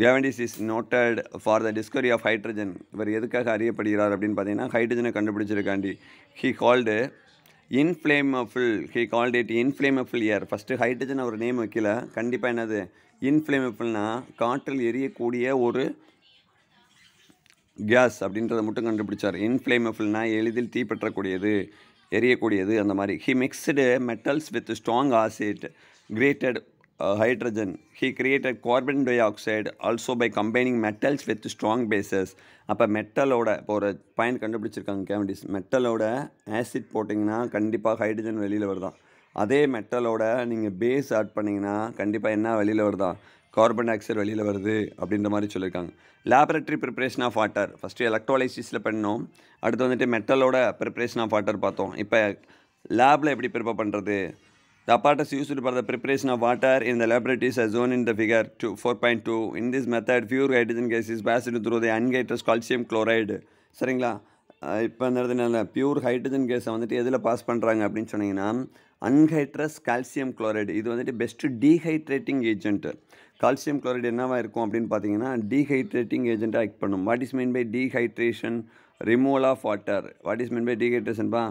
Cavendish is noted for the discovery of hydrogen. இவர் எதுக்காக அறியப்படுகிறார் அப்படின்னு பார்த்தீங்கன்னா ஹைட்ரஜனை கண்டுபிடிச்சிருக்காண்டி. He called inflammable air. First hydrogen அவர் நேம் வைக்கல. கண்டிப்பாக என்னது இன்ஃப்ளேமபிள்னா காற்றில் எரியக்கூடிய ஒரு கேஸ் அப்படின்றத மட்டும் கண்டுபிடிச்சார். இன்ஃப்ளேமபிள்னா எளிதில் தீப்பற்றக்கூடியது, எரியக்கூடியது அந்த மாதிரி. He mixed metals with strong acid created hydrogen. He created carbon dioxide also by combining metals with strong bases. அப்போ மெட்டலோட இப்போ ஒரு பாயிண்ட் கண்டுபிடிச்சிருக்காங்க கேவெண்டிஸ். மெட்டலோட ஆசிட் போட்டிங்கன்னா கண்டிப்பாக ஹைட்ரஜன் வெளியில் வருதான். அதே மெட்டலோட நீங்கள் பேஸ் ஆட் பண்ணிங்கன்னா கண்டிப்பாக என்ன வெளியில் வருதா கார்பன் டை ஆக்சைடு வெளியில் வருது அப்படின்ற மாதிரி சொல்லியிருக்காங்க. Laboratory preparation of water first எலக்ட்ரோலைசிஸில் பண்ணோம். அடுத்து வந்துட்டு மெட்டலோட ப்ரிப்பரேஷன் ஆஃப் வாட்டர் பார்த்தோம். இப்போ லேபில் எப்படி ப்ரிப்பேர் பண்ணுறது? The apparatus used for the preparation of water in the laboratories as shown in the figure 4.2. In this method, pure hydrogen gas is passed through the unheated calcium chloride. சரிங்களா? இப்போ அந்த pure hydrogen கேஸை வந்துட்டு எதில் pass பண்ணுறாங்க அப்படின்னு சொன்னீங்கன்னா anhydrous calcium chloride. இது வந்துட்டு best dehydrating agent. Calcium chloride என்னவா இருக்கும் அப்படின்னு பார்த்தீங்கன்னா டீஹைட்ரேட்டிங் ஏஜென்ட்டாக ஆக்ட் பண்ணும். What is mean by dehydration? Removal of water. What is mean by டீஹைட்ரேஷன்பா?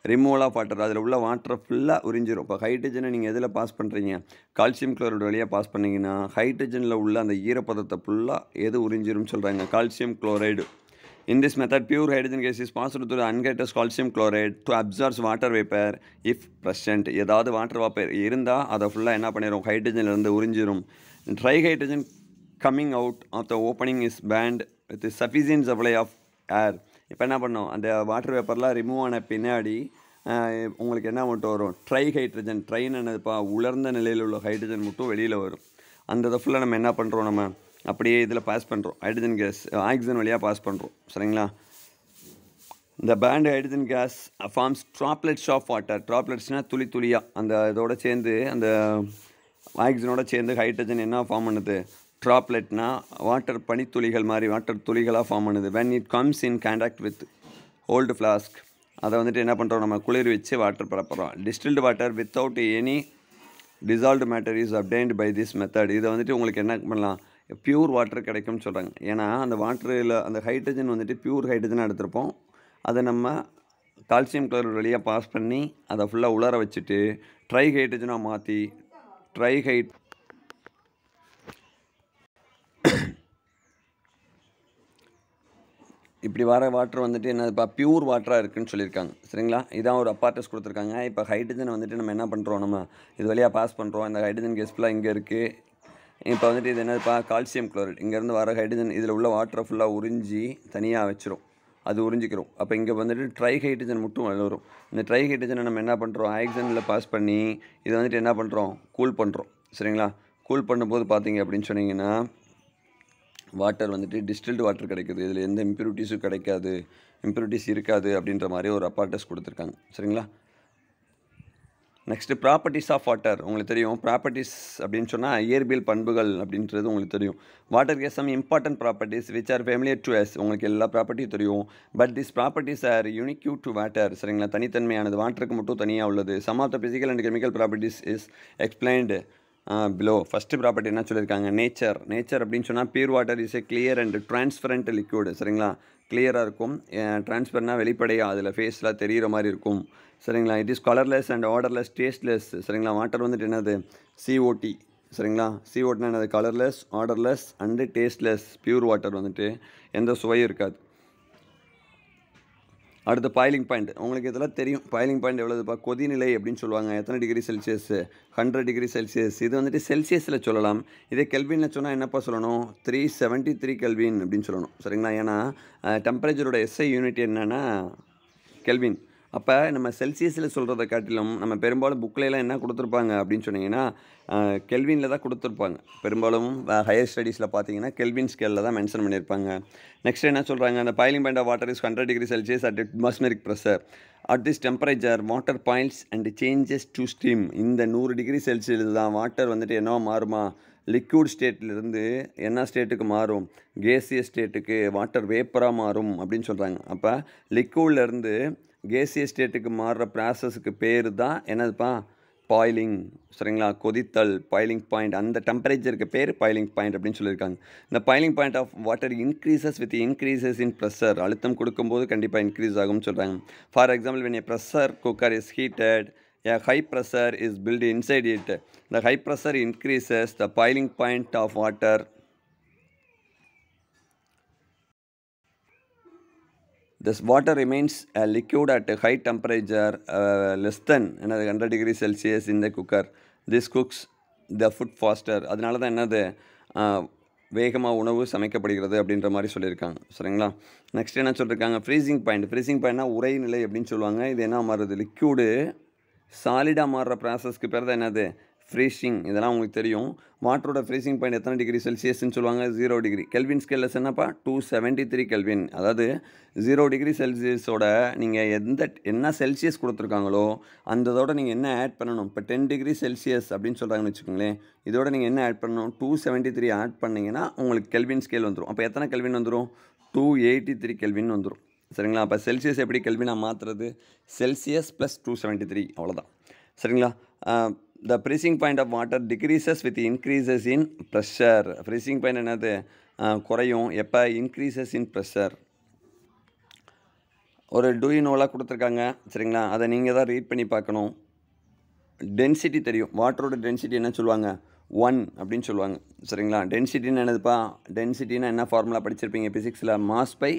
Removal of water. அதில் உள்ள வாட்டரை ஃபுல்லாக உறிஞ்சிரும். இப்போ ஹைட்ரஜனை நீங்கள் எதில் பாஸ் பண்ணுறீங்க? கால்சியம் குளோரைடு வழியாக பாஸ் பண்ணிங்கன்னா ஹைட்ரஜனில் உள்ள அந்த ஈரப்பதத்தை ஃபுல்லாக எது உறிஞ்சிரும்னு சொல்கிறாங்க? Calcium chloride. In this method, pure hydrogen gas is passed through the unheated calcium chloride to absorb water vapor if present. ஏதாவது வாட்டர் வேப்பர் இருந்தால் அதை ஃபுல்லாக என்ன பண்ணிடும்? ஹைட்ரஜன்லேருந்து உறிஞ்சிரும். Dry hydrogen coming out of the opening is burnt with sufficient supply of air. இப்போ என்ன பண்ணோம்? அந்த வாட்டர் வேப்பர்லாம் ரிமூவ் ஆன பின்னாடி உங்களுக்கு என்ன மட்டும் வரும்? Try hydrogen. ட்ரைன்னு என்னதுப்பா? உலர்ந்த நிலையில் உள்ள ஹைட்ரஜன் மட்டும் வெளியில் வரும். அந்த இதை ஃபுல்லாக நம்ம என்ன பண்ணுறோம்? நம்ம அப்படியே இதில் பாஸ் பண்ணுறோம். ஹைட்ரஜன் கேஸ் ஆக்சிஜன் வழியாக பாஸ் பண்ணுறோம். சரிங்களா? இந்த burnt hydrogen gas forms droplets of water. ட்ராப்லெட்ஸ்னால் துளி துளியாக அந்த இதோட சேர்ந்து அந்த ஆக்சிஜனோட சேர்ந்து ஹைட்ரஜன் என்ன ஃபார்ம் பண்ணுது? ட்ராப்லெட்னா வாட்டர் பனித்துளிகள் மாதிரி வாட்டர் துளிகளாக ஃபார்ம் பண்ணுது. When it comes in contact with old flask, அதை வந்துட்டு என்ன பண்ணுறோம்? நம்ம குளிர் வச்சு வாட்டர் பரப்புறோம். Distilled water without any dissolved matter is obtained by this method. இதை வந்துட்டு உங்களுக்கு என்ன பண்ணலாம்? பியூர் வாட்டர் கிடைக்கும்னு சொல்கிறாங்க. ஏன்னா அந்த வாட்டரில் அந்த ஹைட்ரஜன் வந்துட்டு பியூர் ஹைட்ரஜனாக எடுத்திருப்போம். அதை நம்ம கால்சியம் குளோரைடு வழியாக பாஸ் பண்ணி அதை ஃபுல்லாக உலர வச்சுட்டு ட்ரை ஹைட்ரஜனாக மாற்றி இப்படி வர வாட்டர் வந்துட்டு என்னதுப்பா? பியூர் வாட்டராக இருக்குதுன்னு சொல்லியிருக்காங்க. சரிங்களா? இதான் ஒரு அப்பார்டஸ் கொடுத்துருக்காங்க. இப்போ ஹைட்ரஜனை வந்துட்டு நம்ம என்ன பண்ணுறோம்? நம்ம இது வழியாக பாஸ் பண்ணுறோம். இந்த ஹைட்ரஜன் கேஸ் ஃபுல்லாக இங்கே இருக்குது. இப்போ வந்துட்டு இது என்னதுப்பா? Calcium chloride. இங்கேருந்து வர ஹைட்ரஜன் இதில் உள்ள வாட்டரை ஃபுல்லாக உறிஞ்சி தனியாக வச்சிரும். அது உறிஞ்சிக்கிறோம். அப்போ இங்கே வந்துட்டு ட்ரை ஹைட்ரஜன் மட்டும் வரும். இந்த ட்ரை ஹைட்ரஜனை நம்ம என்ன பண்ணுறோம்? ஆக்சிஜனில் பாஸ் பண்ணி இதை வந்துட்டு என்ன பண்ணுறோம்? கூல் பண்ணுறோம். சரிங்களா? கூல் பண்ணும்போது பார்த்தீங்க அப்படின்னு சொன்னீங்கன்னா வாட்டர் வந்துட்டு டிஸ்டில்டு வாட்டர் கிடைக்குது. இதில் எந்த இம்ப்யூரிட்டிஸும் கிடைக்காது, இம்ப்யூரிட்டிஸ் இருக்காது அப்படின்ற மாதிரி ஒரு அப்பார்டஸ் கொடுத்துருக்காங்க. சரிங்களா? Next properties of water. உங்களுக்கு தெரியும் ப்ராப்பர்ட்டிஸ் அப்படின்னு சொன்னால் இயற்பியல் பண்புகள் அப்படின்றது உங்களுக்கு தெரியும். Water has some important properties which are familiar to us. உங்களுக்கு எல்லா ப்ராப்பர்ட்டியும் தெரியும். But this properties are unique to water. சரிங்களா? தனித்தன்மையானது வாட்டருக்கு மட்டும் தனியாக உள்ளது. Some of the physical and chemical properties is explained below. First property என்ன சொல்லியிருக்காங்க? நேச்சர் அப்படின்னு சொன்னால் pure water is a clear and transparent liquid. சரிங்களா? கிளியராக இருக்கும். டிரான்ஸ்பரண்ட்னா வெளிப்படையாக அதில் ஃபேஸில் தெரிகிற மாதிரி இருக்கும். சரிங்களா? It is colourless and odourless, tasteless. சரிங்களா? வாட்டர் வந்துட்டு என்னது? CO2. சரிங்களா? CO2னா என்னது? Colourless, odourless and tasteless. Pure water வந்துட்டு எந்த சுவையும் இருக்காது. அடுத்து பாயிலிங் பாயிண்ட். உங்களுக்கு இதெல்லாம் தெரியும். பாயிலிங் பாயிண்ட் எவ்வளோதுப்பா? கொதிநிலை அப்படின்னு சொல்லுவாங்க. எத்தனை டிகிரி செல்சியஸ்? 100 degree Celsius. இது வந்துட்டு செல்சியஸில் சொல்லலாம். இதே கெல்வினில் சொன்னால் என்னப்பா சொல்லணும்? 373 கெல்வின் அப்படின்னு சொல்லணும். சரிங்களா? ஏன்னா டெம்பரேச்சரோட SI யூனிட் என்னென்னா கெல்வின். அப்போ நம்ம செல்சியஸில் சொல்கிறத காட்டிலும் நம்ம பெரும்பாலும் புக்கிலலாம் என்ன கொடுத்துருப்பாங்க அப்படின்னு சொன்னீங்கன்னா கெல்வினில் தான் கொடுத்துருப்பாங்க. பெரும்பாலும் ஹையர் ஸ்டடீஸில் பார்த்தீங்கன்னா கெல்வின் ஸ்கேலில் தான் மென்ஷன் பண்ணியிருப்பாங்க. நெக்ஸ்ட் என்ன சொல்கிறாங்க, அந்த boiling point of water is 100 degree Celsius at atmospheric pressure. At this temperature water points and changes to steam. இந்த 100 டிகிரி செல்சியஸ் தான் வாட்டர் வந்துட்டு என்னவோ மாறுமா, லிக்விட் ஸ்டேட்லேருந்து என்ன ஸ்டேட்டுக்கு மாறும், கேசியஸ் ஸ்டேட்டுக்கு வாட்டர் வேப்பராக மாறும் அப்படின்னு சொல்கிறாங்க. அப்போ லிக்விட்லேருந்து கேசியஸ் ஸ்டேட்டுக்கு மாறுற ப்ராசஸுக்கு பேர் தான் என்னதுப்பா, பாயிலிங். சரிங்களா, கொதித்தல், பாயிலிங் பாயிண்ட். அந்த டெம்பரேச்சருக்கு பேர் பாயிலிங் பாயிண்ட் அப்படின்னு சொல்லியிருக்காங்க. இந்த boiling point of water increases with increases in pressure. அழுத்தம் கொடுக்கும்போது கண்டிப்பாக இன்க்ரீஸ் ஆகும்னு சொல்கிறாங்க. For example, when a pressure cooker is heated, a high pressure is built inside it. The high pressure increases the boiling point of water. This water remains a liquid at a high temperature, less than 100 degrees Celsius in the cooker. This cooks the food faster. அதனால தான் என்னது வேகமாக உணவு சமைக்கப்படுகிறது அப்படின்ற மாதிரி சொல்லியிருக்காங்க. சரிங்களா, next என்ன சொல்லியிருக்காங்க, ஃப்ரீசிங் பாயிண்ட். ஃப்ரீசிங் பாயிண்ட்னா உறைநிலை அப்படின்னு சொல்லுவாங்க. இது என்ன மாறுது, லிக்யூடு சாலிடாக மாறுற ப்ராசஸ்க்கு பேர் தான் என்னது, ஃப்ரீசிங். இதெல்லாம் உங்களுக்கு தெரியும். வாட்டரோட ஃப்ரீசிங் பாயிண்ட் எத்தனை டிகிரி செல்சியஸ்ன்னு சொல்லுவாங்க, 0 டிகிரி. கெல்வின் ஸ்கேலில் என்னப்பா 273 கெல்வின். அதாவது 0 டிகிரி செல்சியஸோட நீங்கள் என்ன செல்சியஸ் கொடுத்துருக்காங்களோ அந்ததோட நீங்கள் என்ன ஆட் பண்ணணும். இப்போ 10 டிகிரி செல்சியஸ் அப்படின்னு சொல்கிறாங்கன்னு வச்சுக்கோங்களேன், இதோட நீங்கள் என்ன ஆட் பண்ணணும், 273 ஆட் பண்ணிங்கன்னா உங்களுக்கு கெல்வின் ஸ்கேல் வந்துடும். அப்போ எத்தனை கெல்வின் வந்துடும், 283 கெல்வின் வந்துடும். சரிங்களா, அப்போ செல்சியஸ் எப்படி கெல்வினாக மாற்றுறது, செல்சியஸ் ப்ளஸ் 273, அவ்வளோதான். சரிங்களா, the freezing point of water decreases with increases in pressure. freezing point என்னது, குறையும் எப்போ, increases in pressure. ஒரு டூயினோலாம் கொடுத்துருக்காங்க. சரிங்களா, அதை நீங்கள் தான் ரீட் பண்ணி பார்க்கணும். டென்சிட்டி தெரியும், வாட்டரோட டென்சிட்டி என்ன சொல்லுவாங்க, 1 அப்படின்னு சொல்லுவாங்க. சரிங்களா, டென்சிட்டின்னு என்னதுப்பா, டென்சிட்டின்னா என்ன ஃபார்முலா படிச்சிருப்பீங்க ஃபிசிக்ஸில், மாஸ் பை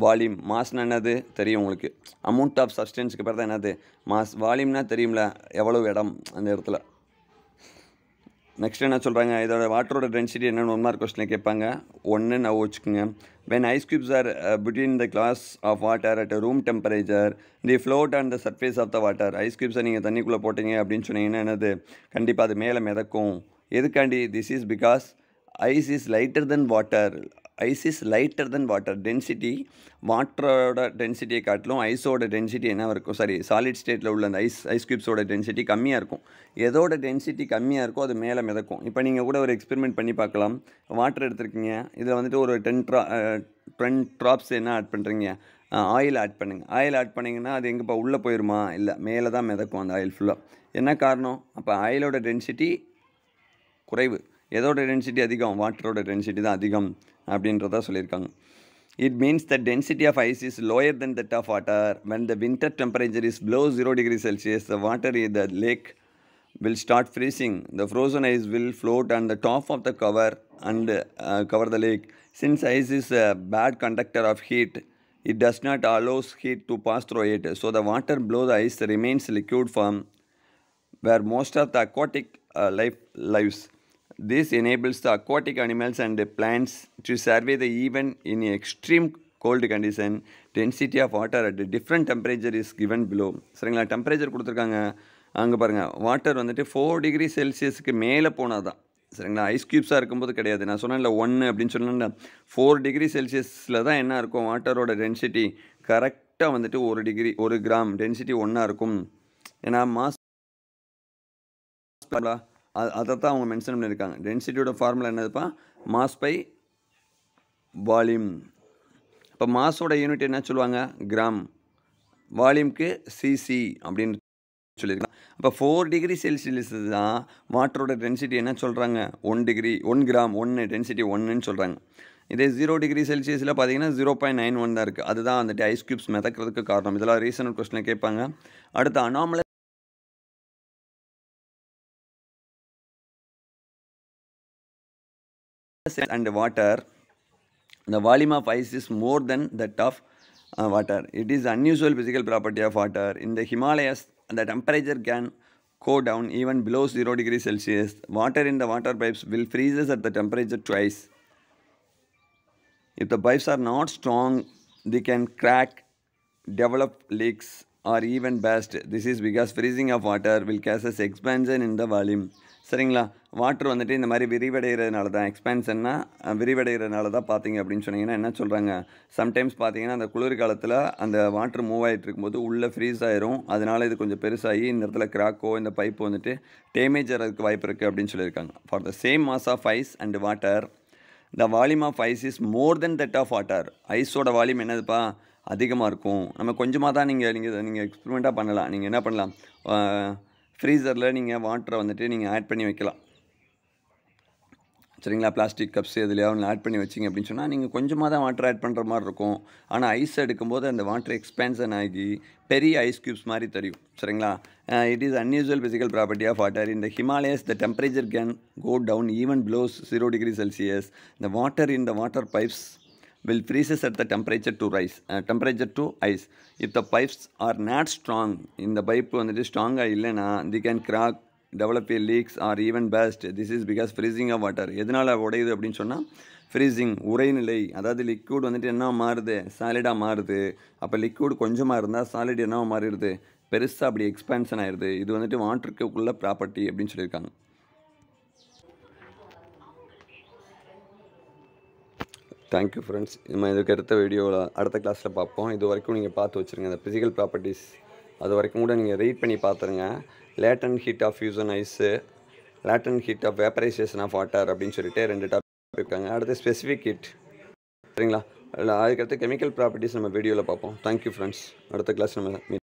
வால்யூம். மாஸ்னா என்னது தெரியும் உங்களுக்கு, அமௌண்ட் ஆஃப் சப்ஸ்டன்ஸுக்கு பேர் தான் என்னது மாஸ். வால்யூம்னா தெரியும்ல, எவ்வளோ இடம் அந்த இடத்துல. நெக்ஸ்ட் என்ன சொல்கிறாங்க, இதோட வாட்டரோட டென்சிட்டி என்னென்னு 1 மார்க் கொஸ்டினில் கேட்பாங்க. 1 நான் வச்சுக்கோங்க. when ice cubes are between the glass of water at a room temperature, they float on the surface of the water. Ice கியூப்ஸை நீங்கள் தண்ணிக்குள்ளே போட்டிங்க அப்படின்னு சொன்னீங்கன்னா என்னது, கண்டிப்பாக அது மேலே மிதக்கும். எதுக்காண்டி, this is because ice is lighter than water. Ice is lighter than water. Density வாட்டரோட டென்சிட்டியை காட்டிலும் ஐஸோட டென்சிட்டி என்ன இருக்கும், சாரி சாலிட் ஸ்டேட்டில் உள்ள அந்த ஐஸ் கியூப்ஸோட டென்சிட்டி கம்மியாக இருக்கும். எதோட டென்சிட்டி கம்மியாக இருக்கோ அது மேலே மிதக்கும். இப்போ நீங்கள் கூட ஒரு எக்ஸ்பெரிமெண்ட் பண்ணி பார்க்கலாம். வாட்டர் எடுத்துருக்கீங்க, இதில் வந்துட்டு ஒரு 10 ட்ராப்ஸ் என்ன ஆட் பண்ணுறீங்க, ஆயில் ஆட் பண்ணுங்கள். ஆயில் ஆட் பண்ணிங்கன்னா அது எங்கேப்பா உள்ளே போயிடுமா, இல்லை மேலே தான் மிதக்கும் அந்த ஆயில் ஃபுல்லாக. என்ன காரணம், அப்போ ஆயிலோட டென்சிட்டி குறைவு, எதோட டென்சிட்டி அதிகம், வாட்டரோட டென்சிட்டி தான் அதிகம் அப்படின்றத சொல்லியிருக்காங்க. It means the density of ice is lower then that of water. When the winter temperature is below 0 degree Celsius, the water in the lake will start freezing. The frozen ice will float on the top of the cover and cover the lake. Since ice is a bad conductor of heat, it does not allow heat to pass through it. So the water below the ice remains liquid form where most of the aquatic life lives. This enables the aquatic animals and plants to survive the even in extreme cold condition. Density of water at a different temperature is given below. சரிங்களா, temperature கொடுத்துருக்காங்க. அங்கே பாருங்கள், water வந்துட்டு 4 degree செல்சியஸுக்கு மேலே போனால் தான். சரிங்களா, ice க்யூப்ஸாக இருக்கும்போது கிடையாது. நான் சொன்னேன்ல 1 அப்படின்னு சொன்னேன்ல, 4 டிகிரி செல்சியஸில் தான் என்ன இருக்கும், வாட்டரோட டென்சிட்டி கரெக்டாக வந்துட்டு 1 கிராம் டென்சிட்டி 1 இருக்கும். ஏன்னா மாஸ் அதை தான் அவங்க மென்ஷன் பண்ணியிருக்காங்க. டென்சிட்டியோட ஃபார்முலா என்னதுப்பா, மாஸ் பை வால்யூம். இப்போ மாஸோட யூனிட் என்ன சொல்லுவாங்க, கிராம். வால்யூம்க்கு சிசி அப்படின்னு சொல்லியிருக்காங்க. அப்போ 4 டிகிரி செல்சியஸ் தான் வாட்டரோட டென்சிட்டி என்ன சொல்கிறாங்க, 1 கிராம் 1 டென்சிட்டி 1ன்னு சொல்கிறாங்க. இதே 0 டிகிரி செல்சியஸில் பார்த்தீங்கன்னா 0.91 தான் இருக்குது. அதுதான் வந்துட்டு ஐஸ் க்யூப்ஸ் மிதக்கிறதுக்கு காரணம். இதெல்லாம் ரீசனல் கொஸ்டினில் கேட்பாங்க. அடுத்து anomalous and water. The volume of ice is more than that of water. It is unusual physical property of water. In the Himalayas, the temperature can go down even below 0 degrees Celsius. Water in the water pipes will freeze at the temperature twice. If the pipes are not strong, they can crack, develop leaks, or even burst. This is because freezing of water will causes expansion in the volume. சரிங்களா, water வந்துட்டு இந்த மாதிரி விரிவடைகிறதுனால தான், எக்ஸ்பேன்ஷன்னா விரிவடைகிறதுனால தான் பார்த்தீங்க அப்படின்னு சொன்னீங்கன்னா என்ன சொல்கிறாங்க, சம்டைம்ஸ் பார்த்தீங்கன்னா அந்த குளிர் காலத்தில் அந்த வாட்டர் மூவ் ஆகிட்டு இருக்கும்போது உள்ளே ஃப்ரீஸ் ஆயிரும். அதனால் இது கொஞ்சம் பெருசாகி இந்த இடத்துல கிராக்கோ இந்த பைப் வந்துட்டு டேமேஜ் ஆகிறதுக்கு வாய்ப்பு இருக்குது அப்படின்னு சொல்லியிருக்காங்க. For the same mass of ice and water the volume of ice is more than that of water. ஐஸோட வால்யூம் என்னதுப்பா, அதிகமாக இருக்கும். நம்ம கொஞ்சமாக தான் நீங்கள் எக்ஸ்பெரிமெண்ட்டாக பண்ணலாம். நீங்கள் என்ன பண்ணலாம், ஃப்ரீசரில் நீங்கள் வாட்டரை வந்துட்டு நீங்கள் ஆட் பண்ணி வைக்கலாம். சரிங்களா, பிளாஸ்டிக் கப்ஸ் எதுலையா ஒன்று ஆட் பண்ணி வச்சிங்க அப்படின்னு சொன்னால் நீங்கள் கொஞ்சமாக தான் வாட்டர் ஆட் பண்ணுற மாதிரி இருக்கும். ஆனால் ஐஸ் எடுக்கும்போது அந்த வாட்டர் எக்ஸ்பேன்ஷன் ஆகி பெரிய ஐஸ் க்யூப்ஸ் மாதிரி தெரியும். சரிங்களா, it is unusual physical property of water. இந்த Himalayas the temperature can go down even below 0 degree Celsius. The water in the water pipes will freezes at the temperature to ice. If the pipes are not strong, இந்த pipe வந்துட்டு ஸ்ட்ராங்காக இல்லைன்னா they can crack, develop a leaks or even burst. This is because freezing of water. எதனால் உடையுது அப்படின்னு சொன்னால் freezing, உறைநிலை, அதாவது liquid வந்துட்டு என்ன மாறுது, சாலிடாக மாறுது. அப்போ லிக்விட் கொஞ்சமாக இருந்தால் சாலிட் என்னவா மாறிடுது, பெருசாக அப்படி எக்ஸ்பேன்ஷன் ஆயிடுது. இது வந்துட்டு வாட்டருக்குள்ள ப்ராப்பர்ட்டி அப்படின்னு சொல்லியிருக்காங்க. Thank you friends. நம்ம இதுக்கு அடுத்த வீடியோவில் அடுத்த கிளாஸில் பார்ப்போம். இது வரைக்கும் நீங்கள் பார்த்து வச்சுருங்க இந்த ஃபிசிக்கல் ப்ராப்பர்ட்டிஸ். அது வரைக்கும் கூட நீங்கள் ரீட் பண்ணி பார்த்துருங்க. Latent heat of fusion ice, latent heat of vaporisation of water அப்படின்னு சொல்லிட்டு 2 டாபிக் இருக்காங்க. அடுத்து ஸ்பெசிஃபிக் ஹீட். சரிங்களா, அதுக்கடுத்து கெமிக்கல் ப்ராப்பர்ட்டிஸ் நம்ம வீடியோவில் பார்ப்போம். Thank you friends. அடுத்த கிளாஸ் நம்ம